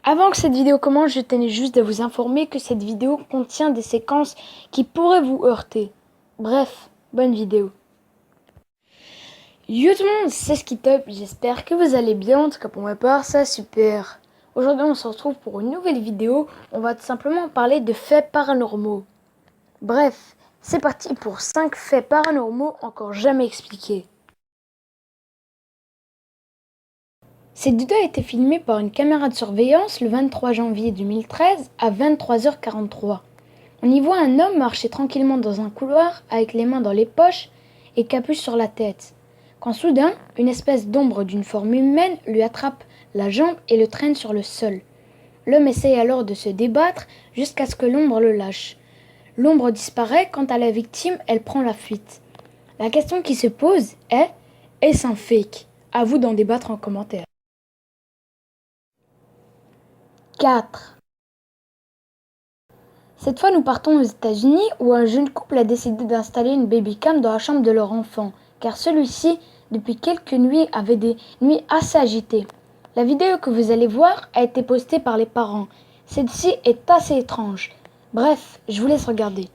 Avant que cette vidéo commence, je tenais juste à vous informer que cette vidéo contient des séquences qui pourraient vous heurter. Bref, bonne vidéo. Yo tout le monde, c'est Skitop, j'espère que vous allez bien, en tout cas pour ma part, ça super. Aujourd'hui on se retrouve pour une nouvelle vidéo, on va tout simplement parler de faits paranormaux. Bref, c'est parti pour 5 faits paranormaux encore jamais expliqués. Cette vidéo a été filmée par une caméra de surveillance le 23 janvier 2013 à 23h43. On y voit un homme marcher tranquillement dans un couloir avec les mains dans les poches et capuche sur la tête. Quand soudain, une espèce d'ombre d'une forme humaine lui attrape la jambe et le traîne sur le sol. L'homme essaye alors de se débattre jusqu'à ce que l'ombre le lâche. L'ombre disparaît, quant à la victime, elle prend la fuite. La question qui se pose est, est-ce un fake? À vous d'en débattre en commentaire. 4. Cette fois, nous partons aux États-Unis où un jeune couple a décidé d'installer une babycam dans la chambre de leur enfant, car celui-ci, depuis quelques nuits, avait des nuits assez agitées. La vidéo que vous allez voir a été postée par les parents. Celle-ci est assez étrange. Bref, je vous laisse regarder.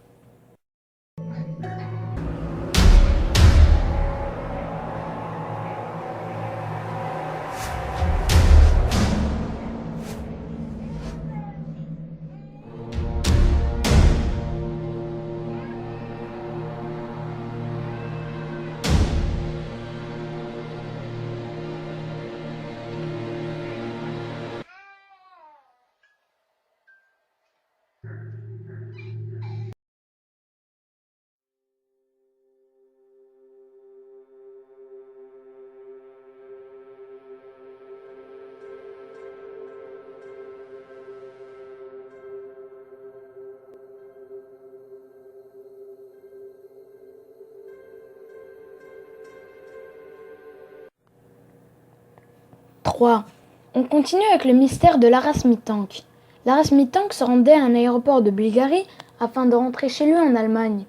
On continue avec le mystère de l'Aras Mitank. L'Aras Mitank se rendait à un aéroport de Bulgarie afin de rentrer chez lui en Allemagne.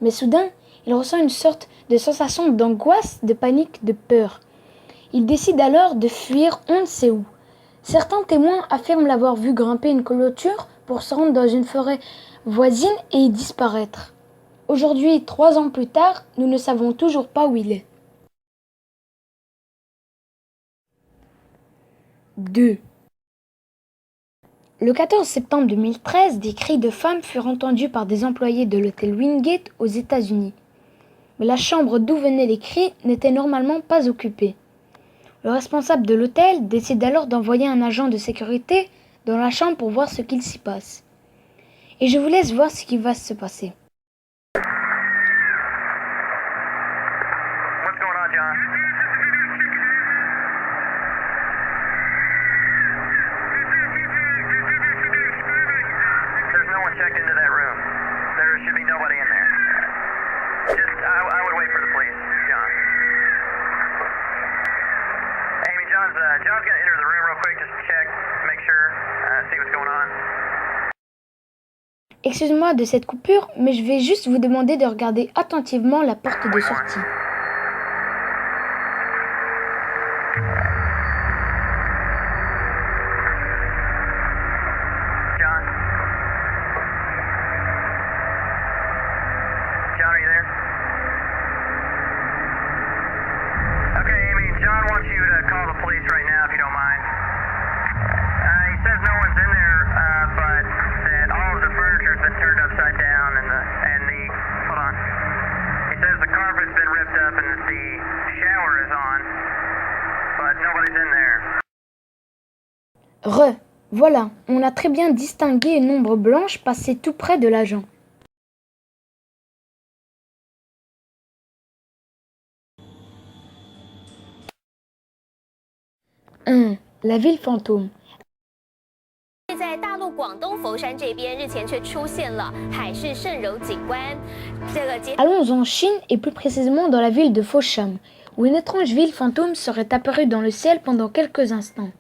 Mais soudain, il ressent une sorte de sensation d'angoisse, de panique, de peur. Il décide alors de fuir on ne sait où. Certains témoins affirment l'avoir vu grimper une clôture pour se rendre dans une forêt voisine et y disparaître. Aujourd'hui, 3 ans plus tard, nous ne savons toujours pas où il est. 2. Le 14 septembre 2013, des cris de femmes furent entendus par des employés de l'hôtel Wingate aux États-Unis. Mais la chambre d'où venaient les cris n'était normalement pas occupée. Le responsable de l'hôtel décide alors d'envoyer un agent de sécurité dans la chambre pour voir ce qu'il s'y passe. Et je vous laisse voir ce qui va se passer. What's going on, John? There's no one checked into that room. There should be nobody in there. I would wait for the police, John. Amy, John's gonna enter the room real quick, just to check, make sure, see what's going on. Excusez-moi de cette coupure, mais je vais juste vous demander de regarder attentivement la porte de sortie. John? John, are you there? Okay, Amy, John wants you to call the police right now if you don't mind. He says no one's in there, but that all of the furniture's been turned upside down hold on. He says the carpet's been ripped up and the shower is on, but nobody's in there. Voilà, on a très bien distingué une ombre blanche passer tout près de l'agent. 1. La ville fantôme. 在大陆广东佛山这边，日前却出现了海市蜃楼景观。Allons en Chine et plus précisément dans la ville de Foshan, où une étrange ville fantôme serait apparue dans le ciel pendant quelques instants.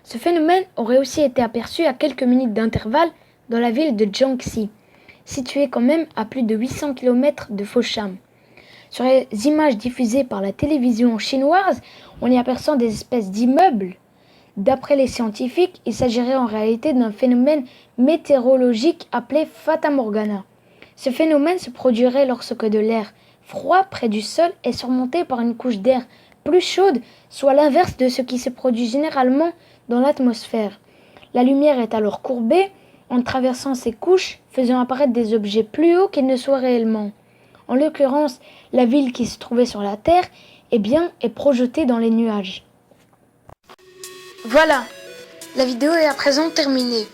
Ce phénomène aurait aussi été aperçu à quelques minutes d'intervalle dans la ville de Jiangxi, située quand même à plus de 800 km de Foshan. Sur les images diffusées par la télévision chinoise, on y aperçoit des espèces d'immeubles D'après les scientifiques, il s'agirait en réalité d'un phénomène météorologique appelé Fata Morgana. Ce phénomène se produirait lorsque de l'air froid près du sol est surmonté par une couche d'air plus chaude, soit l'inverse de ce qui se produit généralement dans l'atmosphère. La lumière est alors courbée en traversant ces couches, faisant apparaître des objets plus hauts qu'ils ne soient réellement. En l'occurrence, la ville qui se trouvait sur la Terre est projetée dans les nuages. Voilà, la vidéo est à présent terminée.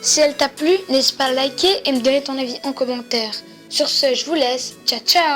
Si elle t'a plu, n'hésite pas à liker et me donner ton avis en commentaire. Sur ce, je vous laisse. Ciao ciao!